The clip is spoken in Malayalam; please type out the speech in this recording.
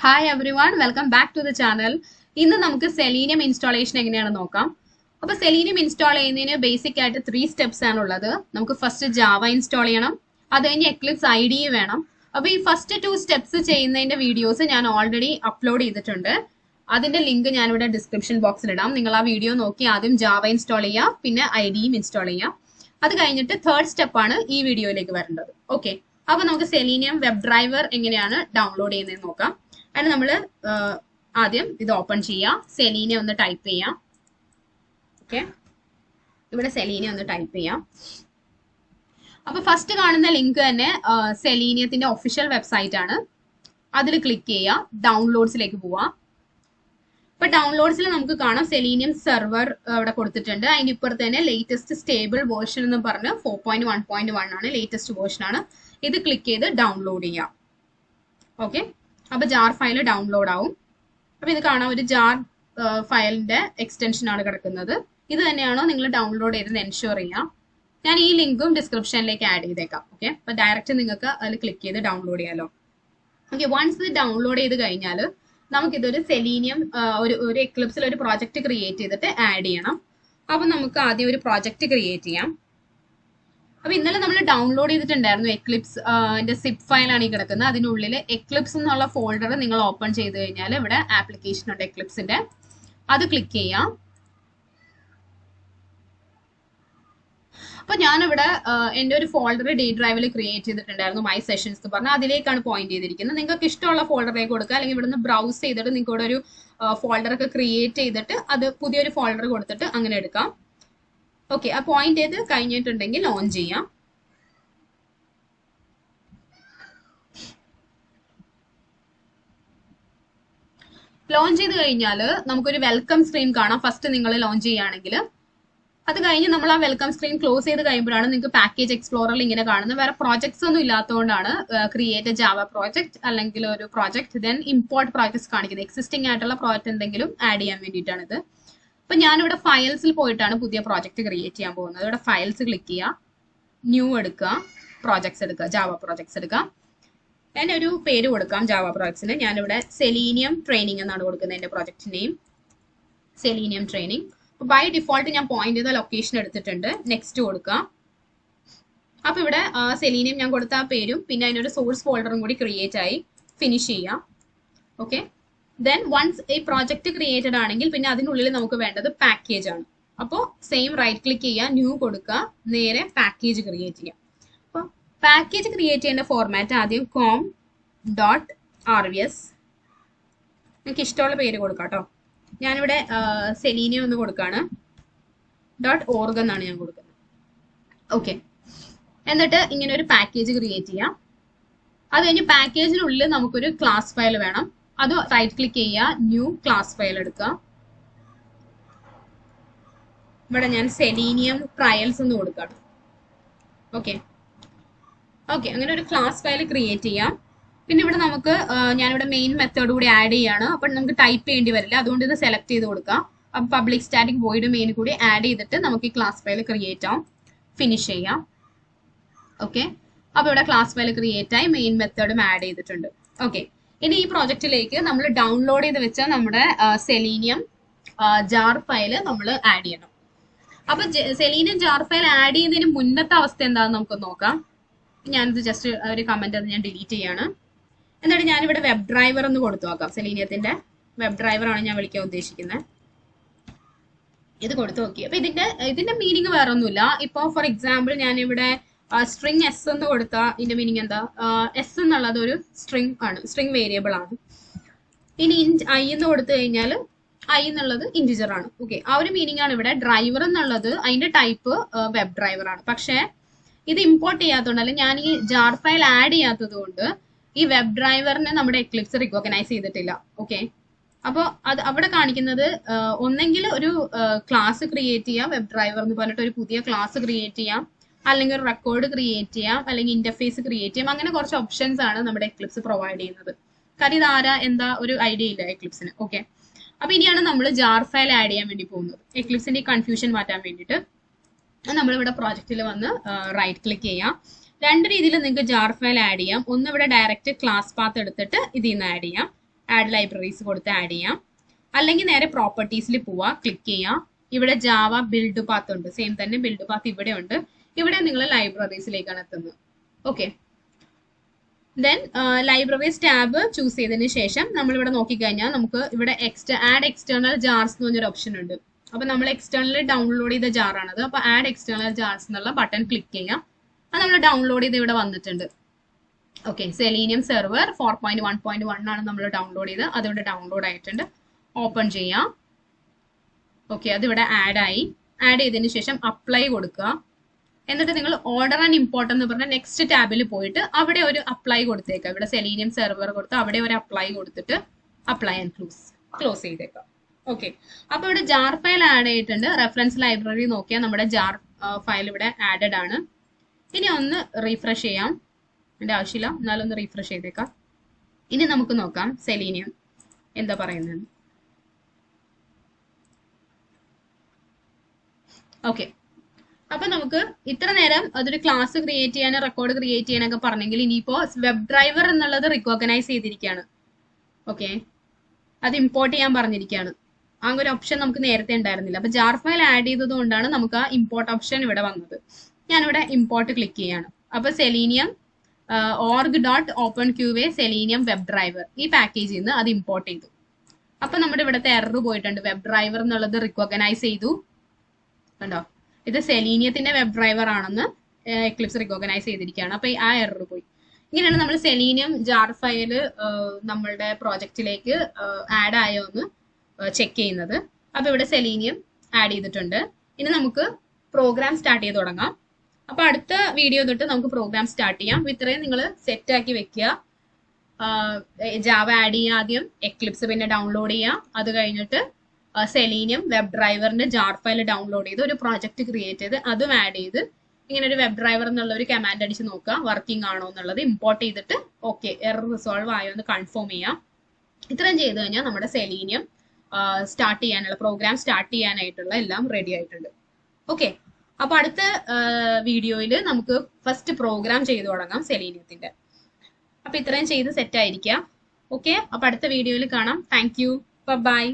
Hi everyone, welcome back to the channel. ഇന്ന് നമുക്ക് Selenium installation എങ്ങനെയാണെന്ന് നോക്കാം. അപ്പോൾ Selenium install ചെയ്യുന്നതിന് ബേസിക് ആയിട്ട് 3 steps ആണ് ഉള്ളത്. നമുക്ക് ഫസ്റ്റ് Java install ചെയ്യണം. അത് കഴിഞ്ഞ് Eclipse IDE വേണം. അപ്പോൾ ഈ ഫസ്റ്റ് 2 steps ചെയ്യുന്നതിന്റെ വീഡിയോസ് ഞാൻ ഓൾറെഡി അപ്ലോഡ് ചെയ്തിട്ടുണ്ട്. അതിന്റെ ലിങ്ക് ഞാൻ ഇവിടെ ഡിസ്ക്രിപ്ഷൻ ബോക്സിൽ ഇടാം. നിങ്ങൾ ആ വീഡിയോ നോക്കി ആദ്യം Java install ചെയ്യുക, പിന്നെ IDEയും install ചെയ്യുക. അത് കഴിഞ്ഞിട്ട് തേർഡ് സ്റ്റെപ്പ് ആണ് ഈ വീഡിയോയിലേക്ക് വരേണ്ടത്. ഓക്കെ, അപ്പോൾ നമുക്ക് Selenium WebDriver എങ്ങനെയാണ് ഡൗൺലോഡ് ചെയ്യുന്നതെന്ന് നോക്കാം. അതിന് നമ്മൾ ആദ്യം ഇത് ഓപ്പൺ ചെയ്യാം. Selenium ഒന്ന് ടൈപ്പ് ചെയ്യാം. ഓക്കെ, ഇവിടെ Selenium ഒന്ന് ടൈപ്പ് ചെയ്യാം. അപ്പോൾ ഫസ്റ്റ് കാണുന്ന ലിങ്ക് തന്നെ Seleniumത്തിന്റെ ഒഫീഷ്യൽ വെബ്സൈറ്റ് ആണ്. അതിൽ ക്ലിക്ക് ചെയ്യുക, ഡൗൺലോഡ്സിലേക്ക് പോവാം. അപ്പോൾ ഡൗൺലോഡ്സിൽ നമുക്ക് കാണാം Selenium സെർവർ അവിടെ കൊടുത്തിട്ടുണ്ട്. അതിന് ഇപ്പുറത്ത് തന്നെ ലേറ്റസ്റ്റ് സ്റ്റേബിൾ വേർഷൻ എന്ന് പറഞ്ഞ് 4.1.1 ആണ് ലേറ്റസ്റ്റ് വേർഷൻ ആണ്. ഇത് ക്ലിക്ക് ചെയ്ത് ഡൗൺലോഡ് ചെയ്യാം. ഓക്കെ, അപ്പോൾ ജാർ ഫയൽ ഡൗൺലോഡ് ആവും. അപ്പോൾ ഇത് കാണാം, ഒരു ജാർ ഫയലിന്റെ എക്സ്റ്റൻഷൻ ആണ് കിടക്കുന്നത്. ഇത് തന്നെയാണോ നിങ്ങൾ ഡൗൺലോഡ് ചെയ്തത് എൻഷുർ ചെയ്യാം. ഞാൻ ഈ ലിങ്കും ഡിസ്ക്രിപ്ഷനിലേക്ക് ആഡ് ചെയ്തേക്കാം. ഓക്കെ, അപ്പോൾ ഡയറക്റ്റ് നിങ്ങൾക്ക് അതിൽ ക്ലിക്ക് ചെയ്ത് ഡൗൺലോഡ് ചെയ്യാമല്ലോ. ഓക്കെ, വൺസ് ഇത് ഡൗൺലോഡ് ചെയ്ത് കഴിഞ്ഞാൽ നമുക്കിതൊരു Selenium ഒരു എക്ലിപ്സിൽ ഒരു പ്രോജക്റ്റ് ക്രിയേറ്റ് ചെയ്തിട്ട് ആഡ് ചെയ്യണം. അപ്പോൾ നമുക്ക് ആദ്യം ഒരു പ്രോജക്റ്റ് ക്രിയേറ്റ് ചെയ്യാം. അപ്പോൾ ഇന്നലെ നമ്മൾ ഡൗൺലോഡ് ചെയ്തിട്ടുണ്ടായിരുന്നു എക്ലിപ്സ് സിപ്പ് ഫയലാണ് ഈ കിടക്കുന്നത്. അതിനുള്ളിൽ എക്ലിപ്സ് എന്നുള്ള ഫോൾഡർ നിങ്ങൾ ഓപ്പൺ ചെയ്ത് കഴിഞ്ഞാൽ ഇവിടെ ആപ്ലിക്കേഷൻ ഉണ്ട് എക്ലിപ്സിന്റെ. അത് ക്ലിക്ക് ചെയ്യാം. അപ്പോൾ ഞാനിവിടെ എൻ്റെ ഒരു ഫോൾഡർ ഡി ഡ്രൈവിൽ ക്രിയേറ്റ് ചെയ്തിട്ടുണ്ടായിരുന്നു, മൈ സെഷൻസ് എന്ന് പറഞ്ഞാൽ അതിലേക്കാണ് പോയിന്റ് ചെയ്തിരിക്കുന്നത്. നിങ്ങൾക്ക് ഇഷ്ടമുള്ള ഫോൾഡറിലേക്ക് കൊടുക്കുക, അല്ലെങ്കിൽ ഇവിടുന്ന് ബ്രൗസ് ചെയ്തിട്ട് നിങ്ങൾക്ക് ഇവിടെ ഒരു ഫോൾഡറൊക്കെ ക്രിയേറ്റ് ചെയ്തിട്ട് അത് പുതിയൊരു ഫോൾഡർ കൊടുത്തിട്ട് അങ്ങനെ എടുക്കാം. ഓക്കെ, ആ പോയിന്റ് ചെയ്ത് കഴിഞ്ഞിട്ടുണ്ടെങ്കിൽ ലോഞ്ച് ചെയ്യാം. ലോഞ്ച് ചെയ്ത് കഴിഞ്ഞാൽ നമുക്കൊരു വെൽക്കം സ്ക്രീൻ കാണാം ഫസ്റ്റ് നിങ്ങൾ ലോഞ്ച് ചെയ്യുകയാണെങ്കിൽ. അത് കഴിഞ്ഞ് നമ്മൾ ആ വെൽക്കം സ്ക്രീൻ ക്ലോസ് ചെയ്ത് കഴിയുമ്പോഴാണ് നിങ്ങൾക്ക് പാക്കേജ് എക്സ്പ്ലോററിൽ ഇങ്ങനെ കാണുന്നത്. വേറെ പ്രോജക്ട്സ് ഒന്നും ഇല്ലാത്തതുകൊണ്ടാണ് ക്രിയേറ്റ് ജാവ പ്രോജക്ട് അല്ലെങ്കിൽ ഒരു പ്രോജക്ട് ദെൻ ഇമ്പോർട്ട് പ്രോജക്ട്സ് കാണിക്കുന്നത്. എക്സിസ്റ്റിംഗ് ആയിട്ടുള്ള പ്രോജക്ട് എന്തെങ്കിലും ആഡ് ചെയ്യാൻ വേണ്ടിയിട്ടാണ് ഇത്. അപ്പം ഞാനിവിടെ ഫയൽസിൽ പോയിട്ടാണ് പുതിയ പ്രോജക്റ്റ് ക്രിയേറ്റ് ചെയ്യാൻ പോകുന്നത്. ഇവിടെ ഫയൽസ് ക്ലിക്ക് ചെയ്യുക, ന്യൂ എടുക്കുക, പ്രോജക്ട്സ് എടുക്കുക, ജാവ പ്രോജക്ട്സ് എടുക്കുക. ഞാൻ ഒരു പേര് കൊടുക്കാം ജാവ പ്രോജക്ട്സിന്. ഞാനിവിടെ Selenium ട്രെയിനിങ് എന്നാണ് കൊടുക്കുന്നത്. എൻ്റെ project name Selenium training. By default ഞാൻ പോയിന്റ് ചെയ്ത ലൊക്കേഷൻ എടുത്തിട്ടുണ്ട്. നെക്സ്റ്റ് കൊടുക്കുക. അപ്പൊ ഇവിടെ Selenium ഞാൻ കൊടുത്ത ആ പേരും പിന്നെ അതിനൊരു സോഴ്സ് ഫോൾഡറും കൂടി ക്രിയേറ്റ് ആയി. ഫിനിഷ് ചെയ്യാം. ഓക്കെ, ദെൻ വൺസ് ഈ പ്രോജക്റ്റ് ക്രിയേറ്റഡ് ആണെങ്കിൽ പിന്നെ അതിനുള്ളിൽ നമുക്ക് വേണ്ടത് പാക്കേജ് ആണ്. അപ്പോൾ സെയിം റൈറ്റ് ക്ലിക്ക് ചെയ്യുക, ന്യൂ കൊടുക്കുക, നേരെ പാക്കേജ് ക്രിയേറ്റ് ചെയ്യാം. അപ്പോൾ പാക്കേജ് ക്രിയേറ്റ് ചെയ്യേണ്ട ഫോർമാറ്റ് ആദ്യം com.rvs, നിങ്ങൾക്ക് ഇഷ്ടമുള്ള പേര് കൊടുക്കാം കേട്ടോ. ഞാനിവിടെ Selenium എന്ന് കൊടുക്കുകയാണ്. .org എന്നാണ് ഞാൻ കൊടുക്കുന്നത്. ഓക്കെ, എന്നിട്ട് ഇങ്ങനെ ഒരു പാക്കേജ് ക്രിയേറ്റ് ചെയ്യാം. അത് കഴിഞ്ഞ് പാക്കേജിനുള്ളിൽ നമുക്കൊരു ക്ലാസ് ഫയൽ വേണം. അത് റൈറ്റ് ക്ലിക്ക് ചെയ്യുക, ന്യൂ ക്ലാസ് ഫയൽ എടുക്കുക. ഇവിടെ ഞാൻ Selenium ട്രയൽസ് എന്ന് കൊടുക്കാം. ഓക്കെ, അങ്ങനെ ഒരു ക്ലാസ് ഫയൽ ക്രിയേറ്റ് ചെയ്യാം. പിന്നെ ഇവിടെ നമുക്ക് ഞാനിവിടെ മെയിൻ മെത്തേഡ് കൂടി ആഡ് ചെയ്യാണ്. അപ്പം നമുക്ക് ടൈപ്പ് ചെയ്യേണ്ടി വരില്ല, അതുകൊണ്ട് ഇത് സെലക്ട് ചെയ്ത് കൊടുക്കാം. അപ്പം പബ്ലിക് സ്റ്റാറ്റിക് വോയിഡ് മെയിൻ കൂടി ആഡ് ചെയ്തിട്ട് നമുക്ക് ഈ ക്ലാസ് ഫയൽ ക്രിയേറ്റ് ആവും. ഫിനിഷ് ചെയ്യാം. ഓക്കെ, അപ്പോൾ ഇവിടെ ക്ലാസ് ഫയൽ ക്രിയേറ്റ് ആയി, മെയിൻ മെത്തേഡും ആഡ് ചെയ്തിട്ടുണ്ട്. ഓക്കെ, ഇനി ഈ പ്രോജക്റ്റിലേക്ക് നമ്മൾ ഡൗൺലോഡ് ചെയ്ത് വെച്ച നമ്മുടെ Selenium ജാർ ഫയൽ നമ്മൾ ആഡ് ചെയ്യണം. അപ്പൊ Selenium ജാർ ഫയൽ ആഡ് ചെയ്യുന്നതിന് മുന്നത്തെ അവസ്ഥ എന്താണെന്ന് നമുക്ക് നോക്കാം. ഞാനിത് ജസ്റ്റ് ഒരു കമന്റ് അത് ഞാൻ ഡിലീറ്റ് ചെയ്യാണ്. എന്നിട്ട് ഞാനിവിടെ വെബ് ഡ്രൈവർ എന്ന് കൊടുത്തു നോക്കാം. Seleniumത്തിന്റെ വെബ് ഡ്രൈവർ ആണ് ഞാൻ വിളിക്കാൻ ഉദ്ദേശിക്കുന്നത്. ഇത് കൊടുത്തു നോക്കി. അപ്പൊ ഇതിന്റെ മീനിങ് വേറെ ഒന്നുമില്ല. ഇപ്പൊ ഫോർ എക്സാമ്പിൾ ഞാനിവിടെ സ്ട്രിങ് എസ് എന്ന് കൊടുത്താൽ ഇതിന്റെ മീനിങ് എന്താ? എസ് എന്നുള്ളത് ഒരു സ്ട്രിങ് ആണ്, സ്ട്രിങ് വേരിയബിൾ ആണ്. ഇനി ഐ എന്ന് കൊടുത്തു കഴിഞ്ഞാൽ ഐ എന്നുള്ളത് ഇന്റിജർ ആണ്. ഓക്കെ, ആ ഒരു മീനിങ് ആണ് ഇവിടെ. ഡ്രൈവർ എന്നുള്ളത് അതിന്റെ ടൈപ്പ് വെബ് ഡ്രൈവർ ആണ്. പക്ഷേ ഇത് ഇമ്പോർട്ട് ചെയ്യാത്തതുകൊണ്ട്, അല്ലെങ്കിൽ ഞാൻ ഈ ജാർ ഫയൽ ആഡ് ചെയ്യാത്തത് കൊണ്ട് ഈ വെബ് ഡ്രൈവറിനെ നമ്മുടെ എക്ലിപ്സ് റിക്കഗ്നൈസ് ചെയ്തിട്ടില്ല. ഓക്കെ, അപ്പോൾ അത് അവിടെ കാണിക്കുന്നത് ഒന്നെങ്കിൽ ഒരു ക്ലാസ് ക്രിയേറ്റ് ചെയ്യാം, വെബ് ഡ്രൈവർ എന്ന് പറഞ്ഞിട്ട് ഒരു പുതിയ ക്ലാസ് ക്രിയേറ്റ് ചെയ്യാം, അല്ലെങ്കിൽ ഒരു റെക്കോർഡ് ക്രിയേറ്റ് ചെയ്യാം, അല്ലെങ്കിൽ ഇന്റർഫേസ് ക്രിയേറ്റ് ചെയ്യാം. അങ്ങനെ കുറച്ച് ഓപ്ഷൻസ് ആണ് നമ്മുടെ എക്ലിപ്സ് പ്രൊവൈഡ് ചെയ്യുന്നത്. കാര്യം ഇത് ആരാ എന്താ ഒരു ഐഡിയ ഇല്ല എക്ലിപ്സിന്. ഓക്കെ, അപ്പൊ ഇനിയാണ് നമ്മൾ ജാർ ഫയൽ ആഡ് ചെയ്യാൻ വേണ്ടി പോകുന്നത്. എക്ലിപ്സിന്റെ കൺഫ്യൂഷൻ മാറ്റാൻ വേണ്ടിയിട്ട് നമ്മളിവിടെ പ്രോജക്റ്റിൽ വന്ന് റൈറ്റ് ക്ലിക്ക് ചെയ്യാം. രണ്ട് രീതിയിൽ നിങ്ങൾക്ക് ജാർ ഫയൽ ആഡ് ചെയ്യാം. ഒന്ന് ഇവിടെ ഡയറക്റ്റ് ക്ലാസ് പാത്ത് എടുത്തിട്ട് ഇതിൽ നിന്ന് ആഡ് ചെയ്യാം. ആഡ് ലൈബ്രറീസ് കൊടുത്ത് ആഡ് ചെയ്യാം. അല്ലെങ്കിൽ നേരെ പ്രോപ്പർട്ടീസിൽ പോവാ, ക്ലിക്ക് ചെയ്യാം. ഇവിടെ ജാവ ബിൽഡ് പാത്ത് ഉണ്ട്, സെയിം തന്നെ ബിൽഡ് പാത്ത് ഇവിടെ ഉണ്ട്. ഇവിടെ നിങ്ങൾ ലൈബ്രറീസിലേക്കാണ് എത്തുന്നത്. Okay, then libraries tab choose ചെയ്തതിന് ശേഷം നമ്മൾ ഇവിടെ നോക്കിക്കഴിഞ്ഞാൽ നമുക്ക് ഇവിടെ ആഡ് എക്സ്റ്റേണൽ ജാർസ് എന്ന് പറഞ്ഞൊരു ഓപ്ഷൻ ഉണ്ട്. അപ്പൊ നമ്മൾ എക്സ്റ്റേണലി ഡൗൺലോഡ് ചെയ്ത ജാറാണത്. അപ്പൊ ആഡ് എക്സ്റ്റേണൽ ജാർസ് എന്നുള്ള ബട്ടൺ ക്ലിക്ക് ചെയ്യാം. അത് നമ്മൾ ഡൗൺലോഡ് ചെയ്ത് ഇവിടെ വന്നിട്ടുണ്ട്. ഓക്കെ, സെലീനിയം സെർവർ 4.1.1 ആണ് നമ്മൾ ഡൗൺലോഡ് ചെയ്ത്, അതിവിടെ ഡൗൺലോഡ് ആയിട്ടുണ്ട്. ഓപ്പൺ ചെയ്യാം. ഓക്കെ, അതിവിടെ ആഡ് ആയി. ആഡ് ചെയ്തതിന് ശേഷം അപ്ലൈ കൊടുക്കുക. എന്നിട്ട് നിങ്ങൾ ഓർഡർ ആൻഡ് ഇമ്പോർട്ട് എന്ന് പറഞ്ഞ നെക്സ്റ്റ് ടാബിൽ പോയിട്ട് അവിടെ ഒരു അപ്ലൈ കൊടുത്തേക്കാം. ഇവിടെ സെലീനിയം സെർവർ കൊടുത്ത് അവിടെ ഒരു അപ്ലൈ കൊടുത്തിട്ട് അപ്ലൈ ആൻഡ് ക്ലോസ് ചെയ്തേക്കാം. ഓക്കെ, അപ്പൊ ഇവിടെ ജാർ ഫയൽ ആഡ് ചെയ്തിട്ടുണ്ട്. റെഫറൻസ് ലൈബ്രറി നോക്കിയാൽ നമ്മുടെ ജാർ ഫയൽ ഇവിടെ ആഡഡ് ആണ്. ഇനി ഒന്ന് റീഫ്രഷ് ചെയ്യാം, അതിന്റെ ആവശ്യമില്ല, എന്നാലും ഒന്ന് റീഫ്രഷ് ചെയ്തേക്കാം. ഇനി നമുക്ക് നോക്കാം സെലീനിയം എന്താ പറയുന്നത്. ഓക്കെ, അപ്പൊ നമുക്ക് ഇത്ര നേരം അതൊരു ക്ലാസ് ക്രിയേറ്റ് ചെയ്യാനും റെക്കോർഡ് ക്രിയേറ്റ് ചെയ്യാനൊക്കെ പറഞ്ഞെങ്കിൽ ഇനിയിപ്പോ വെബ് ഡ്രൈവർ എന്നുള്ളത് റിക്കോഗ്നൈസ് ചെയ്തിരിക്കുകയാണ്. ഓക്കെ, അത് ഇമ്പോർട്ട് ചെയ്യാൻ പറഞ്ഞിരിക്കുകയാണ്. ആ ഒരു ഓപ്ഷൻ നമുക്ക് നേരത്തെ ഉണ്ടായിരുന്നില്ല. അപ്പൊ ജാർ ഫയൽ ആഡ് ചെയ്തത് കൊണ്ടാണ് നമുക്ക് ആ ഇമ്പോർട്ട് ഓപ്ഷൻ ഇവിടെ വന്നത്. ഞാനിവിടെ ഇമ്പോർട്ട് ക്ലിക്ക് ചെയ്യാണ്. അപ്പൊ selenium org.openqa selenium web driver ഈ പാക്കേജിൽ നിന്ന് അത് ഇമ്പോർട്ട് ചെയ്തു. അപ്പൊ നമ്മുടെ ഇവിടുത്തെ എറർ പോയിട്ടുണ്ട്. വെബ് ഡ്രൈവർ എന്നുള്ളത് റിക്കോഗ്നൈസ് ചെയ്തു. കണ്ടോ, ഇത് സെലീനിയത്തിന്റെ വെബ് ഡ്രൈവർ ആണെന്ന് എക്ലിപ്സ് റിക്കോഗ്നൈസ് ചെയ്തിരിക്കുകയാണ്. അപ്പൊ ആ എറർ പോയി. ഇങ്ങനെയാണ് നമ്മൾ സെലീനിയം ജാർ ഫയല് നമ്മളുടെ പ്രോജക്റ്റിലേക്ക് ആഡ് ആയോ എന്ന് ചെക്ക് ചെയ്യുന്നത്. അപ്പൊ ഇവിടെ സെലീനിയം ആഡ് ചെയ്തിട്ടുണ്ട്. ഇനി നമുക്ക് പ്രോഗ്രാം സ്റ്റാർട്ട് ചെയ്ത് തുടങ്ങാം. അപ്പൊ അടുത്ത വീഡിയോ തൊട്ട് നമുക്ക് പ്രോഗ്രാം സ്റ്റാർട്ട് ചെയ്യാം. ഇത്രയും നിങ്ങൾ സെറ്റ് ആക്കി വെക്കുക. ജാവ ആഡ് ചെയ്യുക ആദ്യം, എക്ലിപ്സ് പിന്നെ ഡൗൺലോഡ് ചെയ്യുക. അത് കഴിഞ്ഞിട്ട് സെലീനിയം വെബ് ഡ്രൈവറിന്റെ ജാർ ഫയൽ ഡൗൺലോഡ് ചെയ്ത് ഒരു പ്രോജക്റ്റ് ക്രിയേറ്റ് ചെയ്ത് അതും ആഡ് ചെയ്ത് ഇങ്ങനെ ഒരു വെബ് ഡ്രൈവർ എന്നുള്ള ഒരു കമാൻഡ് അടിച്ച് നോക്കുക വർക്കിംഗ് ആണോ എന്നുള്ളത്. ഇമ്പോർട്ട് ചെയ്തിട്ട് ഓക്കെ എറർ റിസോൾവ് ആയോ എന്ന് കൺഫേം ചെയ്യാം. ഇത്രയും ചെയ്ത് കഴിഞ്ഞാൽ നമ്മുടെ സെലീനിയം സ്റ്റാർട്ട് ചെയ്യാനുള്ള പ്രോഗ്രാം സ്റ്റാർട്ട് ചെയ്യാനായിട്ടുള്ള എല്ലാം റെഡി ആയിട്ടുണ്ട്. ഓക്കെ, അപ്പൊ അടുത്ത വീഡിയോയിൽ നമുക്ക് ഫസ്റ്റ് പ്രോഗ്രാം ചെയ്തു തുടങ്ങാം സെലീനിയത്തിന്റെ. അപ്പൊ ഇത്രയും ചെയ്ത് സെറ്റ് ആയിരിക്കാം. ഓക്കെ, അപ്പൊ അടുത്ത വീഡിയോയിൽ കാണാം. Thank you, by.